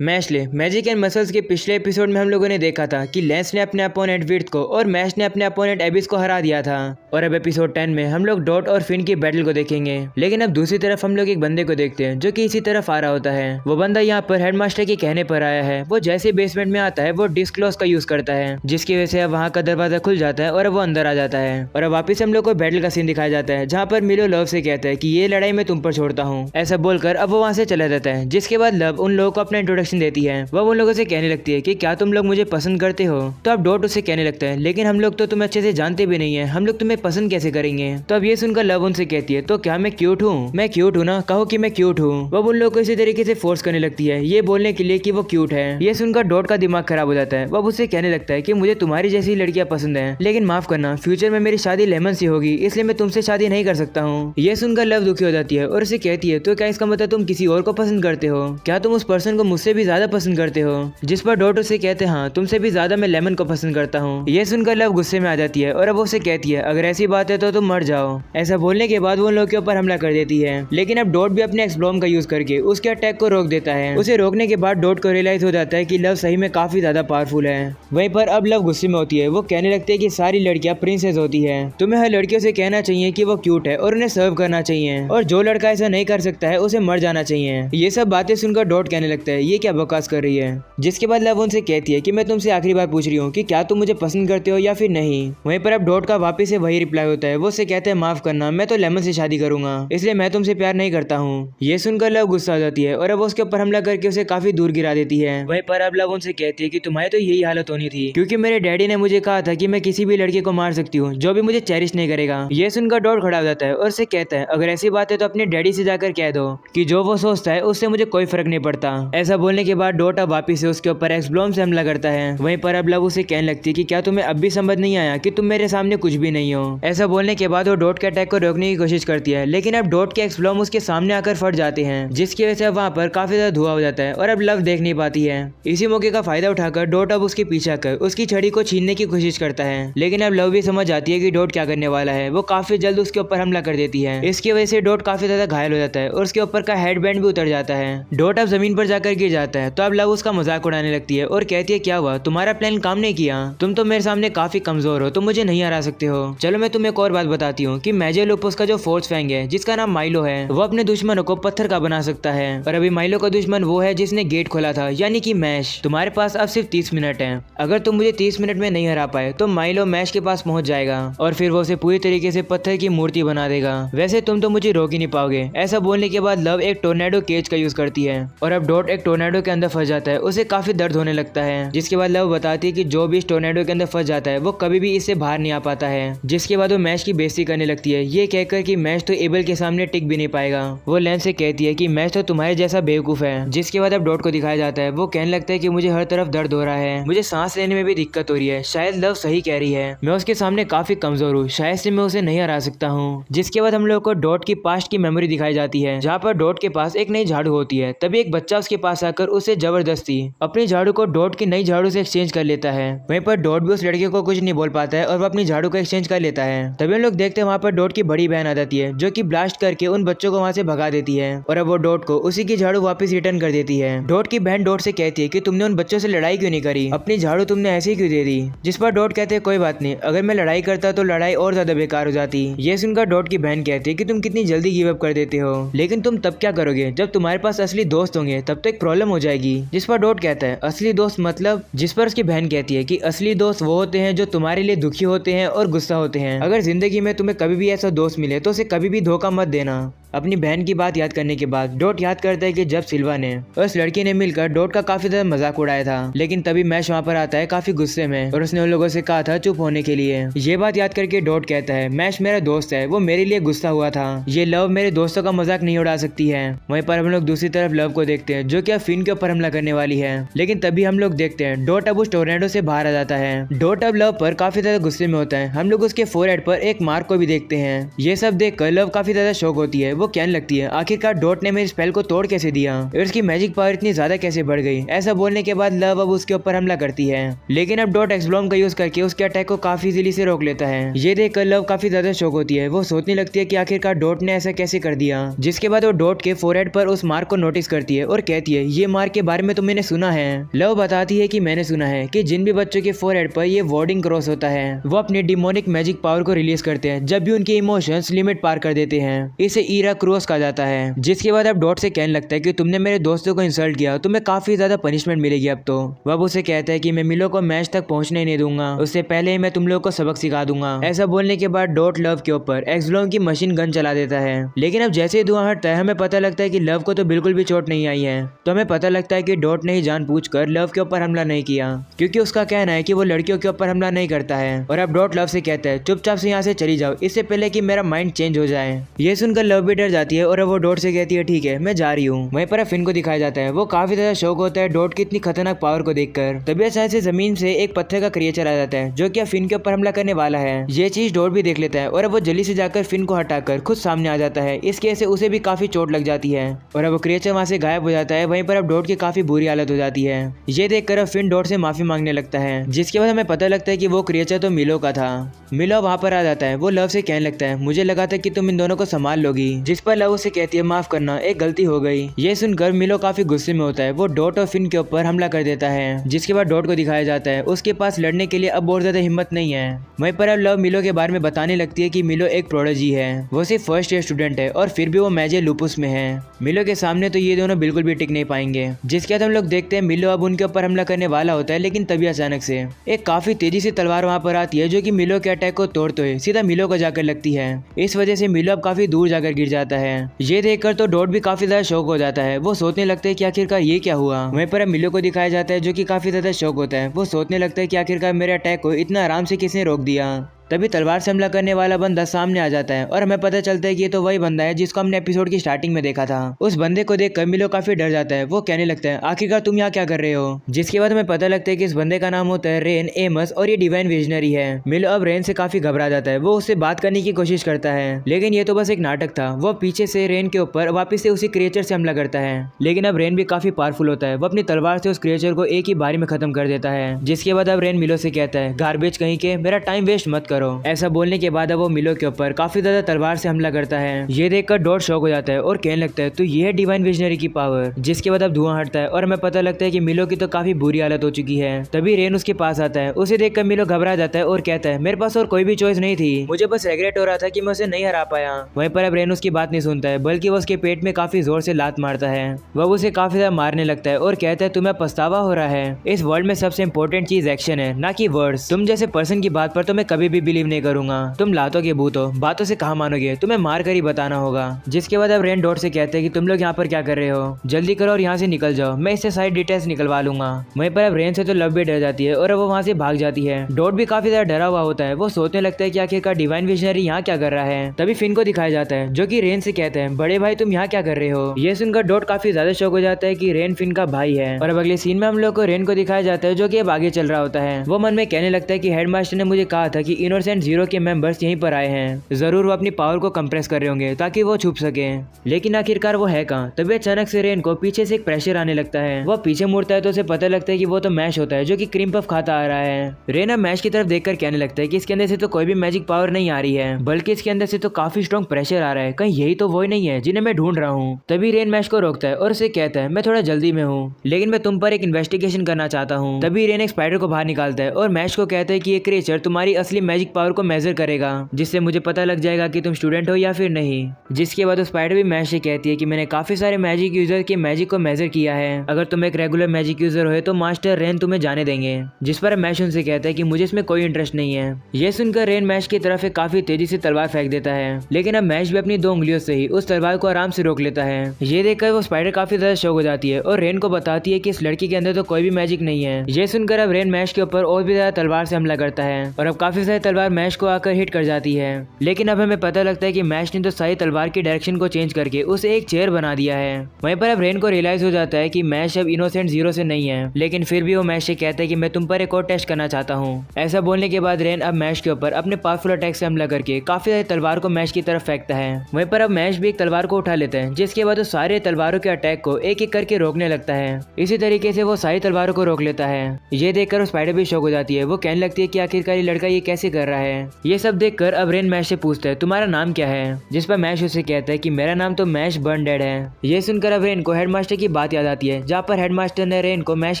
Mashle magic and muscles के पिछले episode में हम लोगों ने देखा था कि लेंस ने अपने अपोनेंट विर्थ को और मैश ने अपने अपोनेंट एबिस को हरा दिया था। और अब एपिसोड 10 में हम लोग डॉट और फिन की बैटल को देखेंगे। लेकिन अब दूसरी तरफ हम लोग एक बंदे को देखते हैं जो कि इसी तरफ आ रहा होता है। वो बंदा यहाँ पर हेडमास्टर के कहने पर आया है। वो जैसे बेसमेंट में आता है वो डिस्क्लोज का यूज करता है, जिसकी वजह से अब वहाँ का दरवाजा खुल जाता है और अब वो अंदर आ जाता है। और अब वापिस हम लोग को बैटल का सीन दिखाया जाता है, जहाँ पर मिलो लव से कहता है कि ये लड़ाई मैं तुम पर छोड़ता हूँ। ऐसा बोलकर अब वो वहाँ से चला जाता है। जिसके बाद लव उन लोगों को अपना इंट्रोडक्शन देती है। वो उन लोगों से कहने लगती है कि क्या तुम लोग मुझे पसंद करते हो। तो अब डॉट उसे कहने लगता है लेकिन हम लोग तो तुम्हें अच्छे से जानते भी नहीं है, हम लोग तुम्हें पसंद कैसे करेंगे। तो अब ये सुनकर लव उनसे कहती है तो क्या मैं क्यूट हूँ? मैं क्यूट हूँ ना, कहो कि मैं क्यूट हूँ। वो उन लोग को इसी तरीके से फोर्स करने लगती है ये बोलने के लिए कि वो क्यूट है। ये सुनकर डॉट का दिमाग खराब हो जाता है। वो उससे कहने लगता है कि मुझे तुम्हारी जैसी लड़कियां पसंद है, लेकिन माफ करना फ्यूचर में मेरी शादी लेमन से होगी, इसलिए मैं तुमसे शादी नहीं कर सकता हूँ। ये सुनकर लव दुखी हो जाती है और उसे कहती है तो क्या इसका मतलब तुम किसी और को पसंद करते हो? क्या तुम उस पर्सन को मुझसे भी ज्यादा पसंद करते हो? जिस पर डॉट उसे कहते हैं हाँ तुमसे भी ज्यादा मैं लेमन को पसंद करता हूँ। ये सुनकर लव गुस्से में आ जाती है और अब उसे कहती है अगर ऐसी बात है तो तुम मर जाओ। ऐसा बोलने के बाद वो उन लोगों के ऊपर हमला कर देती है। लेकिन अब डॉट भी अपने एक्सब्लॉम का यूज करके उसके अटैक को रोक देता है। उसे रोकने के बाद डॉट को रियलाइज हो जाता है कि लव सही में काफी ज्यादा पावरफुल है। वहीं पर अब लव गुस्से में होती है। वो कहने लगती है कि सारी लड़कियां प्रिंसेस होती है, तुम्हें हर लड़कियों से कहना चाहिए कि वो क्यूट है और उन्हें सर्व करना चाहिए, और जो लड़का ऐसा नहीं कर सकता है उसे मर जाना चाहिए। ये सब बातें सुनकर डॉट कहने लगता है ये क्या बकवास कर रही है। जिसके बाद लव उनसे कहती है कि मैं तुमसे आखिरी बार पूछ रही हूँ कि क्या तुम मुझे पसंद करते हो या फिर नहीं। वहीं पर अब डॉट का वापस से वही रिप्लाई होता है। वो उससे कहते हैं माफ करना, मैं तो लेमन से शादी करूंगा, इसलिए मैं तुमसे प्यार नहीं करता हूँ। ये सुनकर लव गुस्सा हो जाती है और अब उसके ऊपर हमला करके उसे काफी दूर गिरा देती है। वहीं पर अब लव उनसे कहती है कि तुम्हारी तो यही हालत होनी थी, क्योंकि मेरे डैडी ने मुझे कहा था कि मैं किसी भी लड़के को मार सकती हूँ जो भी मुझे चेरिश नहीं करेगा। ये सुनकर डॉट खड़ा हो जाता है और उसे कहता है अगर ऐसी बात है तो अपने डैडी से जाकर कह दो कि जो वो सोचता है उससे मुझे कोई फर्क नहीं पड़ता। ऐसा बोलने के बाद डॉट अब वापिस से उसके ऊपर एक्सब्लॉम से हमला करता है। वहीं पर अब लव उसे कहने लगती है कि क्या तुम्हें अब भी समझ नहीं आया कि तुम मेरे सामने कुछ भी नहीं हो। ऐसा बोलने के बाद वो डॉट के अटैक को रोकने की कोशिश करती है, लेकिन अब डॉट के एक्सब्लॉम उसके सामने आकर फट जाते हैं, जिसकी वजह से वहाँ पर काफी ज्यादा धुआं हो जाता है और अब लव देख नहीं पाती है। इसी मौके का फायदा उठाकर डॉट अब उसके पीछे कर उसकी छड़ी को छीनने की कोशिश करता है, लेकिन अब लव भी समझ जाती है कि डॉट क्या करने वाला है। वो काफी जल्द उसके ऊपर हमला कर देती है। इसकी वजह से डॉट काफी ज्यादा घायल हो जाता है और उसके ऊपर का हेडबैंड भी उतर जाता है। डॉट अब जमीन पर जाकर गिर जाता है। तो अब लव उसका मजाक उड़ाने लगती है और कहती है क्या हुआ, तुम्हारा प्लान काम नहीं किया, तुम तो मेरे सामने काफी कमजोर हो, तुम मुझे नहीं हरा सकते हो। चलो मैं तुम्हें एक और बात बताती हूँ कि मेजेलोपस का जो फोर्स फैंग है जिसका नाम माइलो है, वो अपने दुश्मनों को पत्थर का बना सकता है। और अभी माइलो का दुश्मन वो है जिसने गेट खोला था, यानी कि मैश। तुम्हारे पास अब सिर्फ 30 मिनट है। अगर तुम मुझे 30 मिनट में नहीं हरा पाए तो माइलो मैश के पास पहुंच जाएगा और फिर वो उसे पूरी तरीके से पत्थर की मूर्ति बना देगा। वैसे तुम तो मुझे रोक ही नहीं पाओगे। ऐसा बोलने के बाद लव एक टोर्नेडो केज का यूज करती है और अब डॉट एक टोर्नेडो के अंदर फंस जाता है। उसे काफी दर्द होने लगता है। जिसके बाद लव बताती है कि जो भी इस टोर्नेडो के अंदर फंस जाता है वो कभी भी इससे बाहर नहीं आ पाता है। जिसके बाद वो मैश की बेइज्जती करने लगती है, ये कहकर कि मैश तो एबल के सामने टिक भी नहीं पाएगा। वो लेंस से कहती है कि मैश तो तुम्हारे जैसा बेवकूफ है। जिसके बाद अब डॉट को दिखाया जाता है। वो कहने लगता है कि मुझे हर तरफ दर्द हो रहा है, मुझे सांस लेने में भी दिक्कत हो रही है, शायद लव सही कह रही है, मैं उसके सामने काफी कमजोर हूँ, शायद से मैं उसे नहीं हरा सकता हूँ। जिसके बाद हम लोग को डॉट की पास्ट की मेमोरी दिखाई जाती है, जहाँ पर डॉट के पास एक नई झाड़ू होती है। तभी एक बच्चा उसके पास आकर उसे जबरदस्ती अपनी झाड़ू को डॉट की नई झाड़ू से एक्सचेंज कर लेता है। वहीं पर डॉट भी उस लड़के को कुछ नहीं बोल पाता है और वो अपनी झाड़ू को एक्सचेंज कर लेता है। तभी हम लोग देखते हैं वहाँ पर डॉट की बड़ी बहन आ जाती है, जो कि ब्लास्ट करके उन बच्चों को वहाँ से भगा देती है और अब वो डॉट को उसी की झाड़ू वापस रिटर्न कर देती है। डॉट की बहन डॉट से कहती है कि तुमने उन बच्चों से लड़ाई क्यों नहीं करी, अपनी झाड़ू तुमने ऐसे ही क्यों दे दी। जिस पर डॉट कहते हैं कोई बात नहीं, अगर मैं लड़ाई करता तो लड़ाई और ज्यादा बेकार हो जाती। ये सुनकर डॉट की बहन कहती है कि तुम कितनी जल्दी गिव अप कर देते हो, लेकिन तुम तब क्या करोगे जब तुम्हारे पास असली दोस्त होंगे, तब तो एक प्रॉब्लम हो जाएगी। जिस पर डॉट कहता है असली दोस्त मतलब। जिस पर उसकी बहन कहती है कि असली दोस्त वो होते हैं जो तुम्हारे लिए दुखी होते हैं और गुस्सा होते हैं। अगर जिंदगी में तुम्हें कभी भी ऐसा दोस्त मिले तो उसे कभी भी धोखा मत देना। अपनी बहन की बात याद करने के बाद डॉट याद करता है कि जब सिल्वा ने और उस लड़की ने मिलकर डॉट का काफी ज्यादा मजाक उड़ाया था, लेकिन तभी मैश वहाँ पर आता है काफी गुस्से में और उसने उन लोगों से कहा था चुप होने के लिए। ये बात याद करके डॉट कहता है मैश मेरा दोस्त है, वो मेरे लिए गुस्सा हुआ था, ये लव मेरे दोस्तों का मजाक नहीं उड़ा सकती है। वहीं पर हम लोग दूसरी तरफ लव को देखते हैं, जो कि फिन के ऊपर हमला करने वाली है। लेकिन तभी हम लोग देखते हैं डॉट अब उस टोर्नेडो से बाहर आ जाता है। डॉट अब लव पर काफी ज्यादा गुस्से में होता है। हम लोग उसके फोरहेड पर एक मार्क को भी देखते हैं। ये सब देखकर लव काफी ज्यादा शॉक होती है। वो कहने लगती है आखिरकार डॉट ने मेरी स्पेल को तोड़ कैसे दिया और उसकी मैजिक पावर इतनी ज्यादा कैसे बढ़ गई। ऐसा बोलने के बाद लव अब उसके ऊपर हमला करती है, लेकिन अब डॉट एक्सब्लॉम का यूज करके उसके अटैक को काफी इजीली से रोक लेता है। ये देखकर लव काफी ज्यादा शॉक होती है। वो सोचने लगती है कि आखिरकार डॉट ने ऐसा कैसे कर दिया। जिसके बाद वो डॉट के फोरहेड पर उस मार्क को नोटिस करती है और कहती है ये मार्क के बारे में तो मैंने सुना है। लव बताती है कि मैंने सुना है कि जिन भी बच्चों के फोरहेड पर ये वार्डिंग क्रॉस होता है वो अपने डिमोनिक मैजिक पावर को रिलीज करते हैं जब भी उनके इमोशंस लिमिट पार कर देते हैं। इसे ईरा क्रॉस कहा जाता है। जिसके बाद अब डॉट से कहने लगता है कि तुमने मेरे दोस्तों को इंसल्ट किया, तुम्हें काफी ज्यादा पनिशमेंट मिलेगी अब तो। वह उसे कहता है कि मैं मिलो को मैच तक पहुंचने नहीं दूंगा, उससे पहले ही मैं तुम लोग को सबक सिखा दूंगा। ऐसा बोलने के बाद डॉट लव के ऊपर एक्सब्लॉम की मशीन गन चला देता है, लेकिन अब जैसे ही धुआं हटता है हमें पता लगता है कि लव को तो बिल्कुल भी चोट नहीं आई है। तो हमें पता लगता है कि डॉट ने ही जानबूझकर लव के ऊपर हमला नहीं किया, क्योंकि उसका कहना है कि वो लड़कियों के ऊपर हमला नहीं करता है। और अब डॉट लव से कहता है चुपचाप से यहाँ से चली जाओ, इससे पहले कि मेरा माइंड चेंज हो जाए। ये सुनकर लव भी डर जाती है और अब वो डॉट से कहती है ठीक है मैं जा रही हूँ। वहीं पर फिन को दिखाया जाता है। वो काफी ज्यादा शौक होता है डॉट की इतनी खतरनाक पावर को देखकर। तभी अचानक से जमीन से एक पत्थर का क्रिएचर आ जाता है जो कि फिन के ऊपर हमला करने वाला है। ये चीज डॉट भी देख लेता है और अब वो जल्दी से जाकर फिन को हटाकर खुद सामने आ जाता है। इसके से उसे भी काफी चोट लग जाती है और अब वो क्रिएचर वहां से गायब हो जाता है। वहीं पर अब डॉट की काफी बुरी हालत हो जाती है। ये देखकर अब फिन डॉट से माफी मांगने लगता है, जिसके बाद हमें पता लगता है कि वो क्रिएचर तो मिलो का था। मिलो वहां पर आ जाता है। वो लव से कहने लगता है मुझे लगा था कि तुम इन दोनों को संभाल लोगी, जिस पर लव उसे कहती है माफ करना, एक गलती हो गई। ये सुनकर मिलो काफी गुस्से में होता है। वो डॉट और फिन के ऊपर हमला कर देता है, जिसके बाद डॉट को दिखाया जाता है उसके पास लड़ने के लिए अब और ज्यादा हिम्मत नहीं है। वहीं पर अब लव मिलो के बारे में बताने लगती है कि मिलो एक प्रोडोजी है, वो सिर्फ फर्स्ट ईयर स्टूडेंट है और फिर भी वो मेजर लुपुस में है। मिलो के सामने तो ये दोनों बिल्कुल भी टिक नहीं पाएंगे। जिसके बाद हम लोग देखते हैं मिलो अब उनके ऊपर हमला करने वाला होता है, लेकिन तभी अचानक से एक काफी तेजी से तलवार वहां पर आती है जो कि मिलो के अटैक को तोड़ते हुए सीधा मिलो को जाकर लगती है। इस वजह से मिलो अब काफी दूर जाकर गिर जाता है। ये देखकर तो डॉट भी काफी ज्यादा शौक हो जाता है। वो सोचने लगते हैं कि आखिरकार ये क्या हुआ। वहीं पर अब मिलो को दिखाया जाता है जो कि काफी ज्यादा शौक होता है। वो सोचने लगता है कि आखिरकार मेरे अटैक को इतना आराम से किसने रोक दिया। तभी तलवार से हमला करने वाला बंदा सामने आ जाता है और हमें पता चलता है कि ये तो वही बंदा है जिसको हमने एपिसोड की स्टार्टिंग में देखा था। उस बंदे को देखकर मिलो काफी डर जाता है। वो कहने लगता है आखिरकार तुम यहाँ क्या कर रहे हो। जिसके बाद हमें पता लगता है कि इस बंदे का नाम होता है रेन एमस और ये डिवाइन विजनरी है। मिलो अब रेन से काफी घबरा जाता है। वो उससे बात करने की कोशिश करता है, लेकिन ये तो बस एक नाटक था। वो पीछे से रेन के ऊपर वापिस से उसी क्रिएचर से हमला करता है, लेकिन अब रेन भी काफी पावरफुल होता है। वो अपनी तलवार से उस क्रिएचर को एक ही बारी में खत्म कर देता है। जिसके बाद अब रेन मिलो से कहता है गार्बेज कहीं के, मेरा टाइम वेस्ट मत करो। ऐसा बोलने के बाद अब वो मिलो के ऊपर काफी ज्यादा तलवार से हमला करता है। ये देखकर डॉट शॉक हो जाता है और कहने लगता है तो ये है डिवाइन विजनरी की पावर। जिसके बाद अब धुआं हटता है और हमें पता लगता है कि मिलो की तो काफी बुरी हालत हो चुकी है। तभी रेन उसके पास आता है। उसे देखकर मिलो घबरा जाता है और कहता है मेरे पास और कोई भी चॉइस नहीं थी, मुझे बस रिग्रेट हो रहा था कि मैं उसे नहीं हरा पाया। वहीं पर अब रेन उसकी बात नहीं सुनता है, बल्कि वो उसके पेट में काफी जोर से लात मारता है। वह उसे काफी ज्यादा मारने लगता है और कहता है तुम्हें पछतावा हो रहा है। इस वर्ल्ड में सबसे इंपॉर्टेंट चीज एक्शन है, ना कि वर्ड्स। तुम जैसे पर्सन की बात पर तो मैं कभी भी बिलीव नहीं करूंगा। तुम लातों के भूत हो, बातों से कहाँ मानोगे, तुम्हें मार कर ही बताना होगा। जिसके बाद अब रेन डॉट से कहते हैं कि तुम लोग यहाँ पर क्या कर रहे हो, जल्दी करो और यहाँ से निकल जाओ, मैं इससे सारी डिटेल्स निकलवा लूंगा। वहीं पर अब रेन से तो लव भी डर जाती है और अब वो वहाँ से भाग जाती है। डॉट भी काफी ज्यादा डरा हुआ होता है। वो सोचने लगता है कि आखिरकार डिवाइन विजनरी यहाँ क्या कर रहा है। तभी फिन को दिखाया जाता है जो कि रेन से कहते हैं बड़े भाई तुम यहाँ क्या कर रहे हो। ये सुनकर डॉट काफी ज्यादा शौक हो जाता है कि रेन फिन का भाई है। और अब अगले सीन में हम लोग को रेन को दिखाया जाता है जो कि अब आगे चल रहा होता है। वो मन में कहने लगता है कि हेडमास्टर ने मुझे कहा था कि इनोसेंट जीरो के मेंबर्स यहीं पर आए हैं, जरूर वो अपनी पावर को कंप्रेस कर रहे होंगे ताकि वो छुप सके, लेकिन आखिरकार वो है कहाँ। तभी अचानक से रेन को पीछे से एक प्रेशर आने लगता है। वो पीछे मुड़ता है तो उसे पता लगता है कि वो तो मैश होता है जो कि क्रीम पफ खाता आ रहा है। रेन अब मैश की तरफ देखकर कहने लगता है कि इसके अंदर से तो कोई भी मैजिक पावर नहीं आ रही है, बल्कि इसके अंदर से तो काफी स्ट्रॉन्ग प्रेशर आ रहा है। कहीं यही तो वो ही नहीं है जिन्हें मैं ढूंढ रहा हूँ। तभी रेन मैश को रोकता है और उसे कहता है मैं थोड़ा जल्दी में हूँ, लेकिन मैं तुम पर एक इन्वेस्टिगेशन करना चाहता हूँ। तभी रेन एक स्पाइडर को बाहर निकालता है और मैश को कहता है कि ये क्रिएचर तुम्हारी असली मैजिक पावर को मेजर करेगा, जिससे मुझे पता लग जाएगा कि तुम स्टूडेंट हो या फिर नहीं। जिसके बाद स्पाइडर भी मैश से कहती है कि मैंने काफी सारे मैजिक यूजर के मैजिक को मेजर किया है, अगर तुम एक रेगुलर मैजिक यूजर हो तो मास्टर रेन तुम्हें जाने देंगे। जिस पर मैश उनसे कहता है कि मुझे इसमें कोई इंटरेस्ट नहीं है। ये सुनकर रेन मैश की तरफ एक काफी तेजी से तलवार फेंक देता है, लेकिन अब मैश भी अपनी 2 उंगलियों से ही उस तलवार को आराम से रोक लेता है। ये देखकर वो स्पाइडर काफी ज्यादा शौक हो जाती है और रेन को बताती है कि इस लड़की के अंदर तो कोई भी मैजिक नहीं है। ये सुनकर अब रेन मैश के ऊपर और भी ज्यादा तलवार से हमला करता है और अब काफी सारे तलवार मैश को आकर हिट कर जाती है। लेकिन अब हमें पता लगता है कि मैश ने तो सारी तलवार की डायरेक्शन को चेंज करके उसे एक चेयर बना दिया है। वहीं पर अब रेन को रियलाइज हो जाता है कि मैश अब इनोसेंट जीरो से नहीं है, लेकिन फिर भी वो मैश से कहता है कि मैं तुम पर एक और टेस्ट करना चाहता हूँ। ऐसा बोलने के बाद रेन अब मैश के ऊपर अपने पावरफुल अटैक से हमला करके काफी सारी तलवार को मैश की तरफ फेंकता है। वहीं पर अब मैश भी एक तलवार को उठा लेता है, जिसके बाद वो सारे तलवारों के अटैक को एक एक करके रोकने लगता है। इसी तरीके से वो सारी तलवारों को रोक लेता है। ये देखकर स्पाइडर भी शॉक हो जाती है। वो कहने लगती है कि आखिरकार ये लड़का ये कैसे कर रहा है। ये सब देखकर अब रेन मैश से पूछता है तुम्हारा नाम क्या है, जिस पर मैश उसे कहता है कि मेरा नाम तो मैश बर्नडेड है। ये सुनकर अब रेन को हेडमास्टर की बात याद आती है, जहाँ पर हेडमास्टर ने रेन को मैश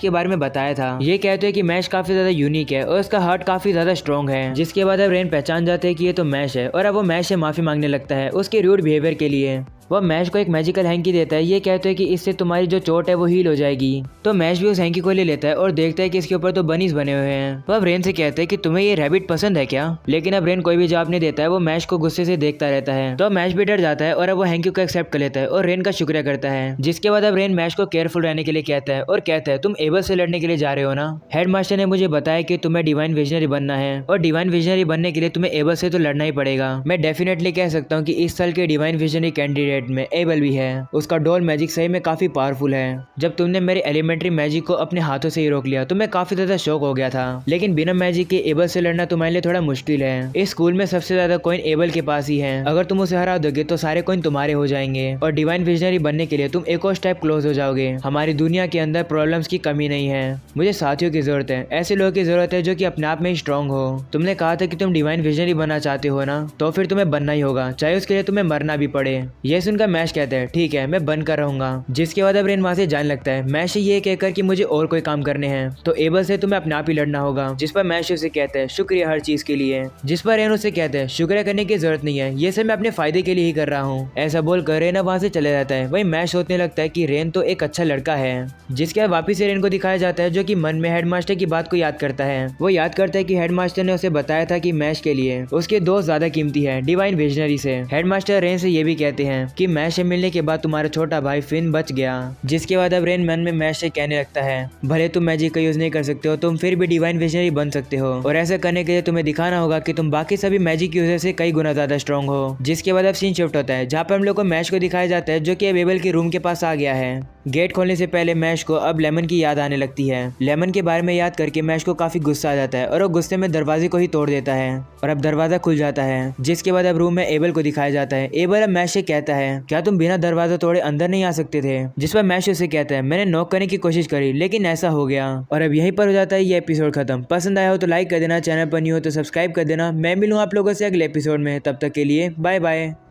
के बारे में बताया था। ये कहते हैं कि मैश काफी ज्यादा यूनिक है और उसका हार्ट काफी ज्यादा स्ट्रॉन्ग है। जिसके बाद अब रेन पहचान जाते हैं कि ये तो मैश है और अब वो मैश से माफी मांगने लगता है उसके रूड बिहेवियर के लिए। वह मैश को एक मैजिकल हैंकी देता है। ये कहते हैं कि इससे तुम्हारी जो चोट है वो हील हो जाएगी। तो मैश भी उस हैंकी को ले लेता है और देखता है कि इसके ऊपर तो बनीज बने हुए हैं। वह रेन से कहते हैं कि तुम्हें ये रैबिट पसंद है क्या, लेकिन अब रेन कोई भी जवाब नहीं देता है। वो मैश को गुस्से से देखता रहता है। तो मैश भी डर जाता है और अब वो हैंकी को एक्सेप्ट कर लेता है और रेन का शुक्रिया करता है। जिसके बाद अब रेन मैश को केयरफुल रहने के लिए कहता है और कहता है तुम एबल से लड़ने के लिए जा रहे हो ना। हेडमास्टर ने मुझे बताया कि तुम्हें डिवाइन विजनरी बनना है और डिवाइन विजनरी बनने के लिए तुम्हें एबल से तो लड़ना ही पड़ेगा। मैं डेफिनेटली कह सकता हूँ कि इस साल के डिवाइन विजनरी कैंडिडेट में एबल भी है। उसका डोल मैजिक सही में काफी पावरफुल है। जब तुमने मेरे एलिमेंट्री मैजिक को अपने हाथों से ही रोक लिया तो मैं काफी ज्यादा शॉक हो गया था। लेकिन बिना मैजिक के एबल से लड़ना तुम्हारे लिए थोड़ा मुश्किल है। इस स्कूल में सबसे ज्यादा कॉइन एबल के पास ही है। अगर तुम उसे हरा दोगे तो सारे कॉइन तुम्हारे हो जाएंगे और डिवाइन विजनरी बनने के लिए तुम एक और स्टेप क्लोज हो जाओगे। हमारी दुनिया के अंदर प्रॉब्लम्स की कमी नहीं है। मुझे साथियों की जरूरत है, ऐसे लोगों की जरूरत है जो कि अपने आप में ही स्ट्रांग हो। तुमने कहा था कि तुम डिवाइन विजनरी बनना चाहते हो ना, तो फिर तुम्हें बनना ही होगा, चाहे उसके लिए तुम्हें मरना भी पड़े। यह सुनकर मैश कहता है ठीक है मैं बनकर रहूंगा। जिसके बाद अब रेन वहां से जाने लगता है। मैश ये कहकर कि मुझे और कोई काम करने हैं, तो एबल से तुम्हें अपने आप ही लड़ना होगा। जिस पर मैश उसे कहता है शुक्रिया हर चीज के लिए। जिस पर रेन उसे कहता है शुक्रिया करने की जरूरत नहीं है, ये सब मैं अपने फायदे के लिए ही कर रहा हूँ। ऐसा बोलकर रेन वहां से चले जाता है। वही मैश सोचने लगता है कि रेन तो एक अच्छा लड़का है। जिसके बाद वापिस रेन को दिखाया जाता है जो कि मन में हेडमास्टर की बात को याद करता है। वो याद करता है कि हेडमास्टर ने उसे बताया था कि मैश के लिए उसके दोस्त ज्यादा कीमती है डिवाइन विजनरी से। हेडमास्टर रेन से ये भी कहते हैं कि मैश से मिलने के बाद तुम्हारा छोटा भाई फिन बच गया। जिसके बाद अब रेन मन में मैश से कहने लगता है भले तुम मैजिक का यूज नहीं कर सकते हो, तुम फिर भी डिवाइन विजनरी बन सकते हो और ऐसा करने के लिए तुम्हें दिखाना होगा कि तुम बाकी सभी मैजिक यूजर से कई गुना ज्यादा स्ट्रॉन्ग हो। जिसके बाद अब सीन शिफ्ट होता है जहाँ पर हम लोग को मैश को दिखाया जाता है जो कि अब एबल के रूम के पास आ गया है। गेट खोलने से पहले मैश को अब लेमन की याद आने लगती है। लेमन के बारे में याद करके मैश को काफी गुस्सा आ जाता है और वो गुस्से में दरवाजे को ही तोड़ देता है और अब दरवाजा खुल जाता है। जिसके बाद अब रूम में एबल को दिखाया जाता है। एबल अब मैश से कहता है क्या तुम बिना दरवाजा तोड़े अंदर नहीं आ सकते थे। जिस पर मैश उसे कहता है मैंने नॉक करने की कोशिश करी लेकिन ऐसा हो गया। और अब यहीं पर हो जाता है ये एपिसोड खत्म। पसंद आया हो तो लाइक कर देना, चैनल पर न्यू हो तो सब्सक्राइब कर देना। मैं मिलूँ आप लोगों से अगले एपिसोड में, तब तक के लिए बाय बाय।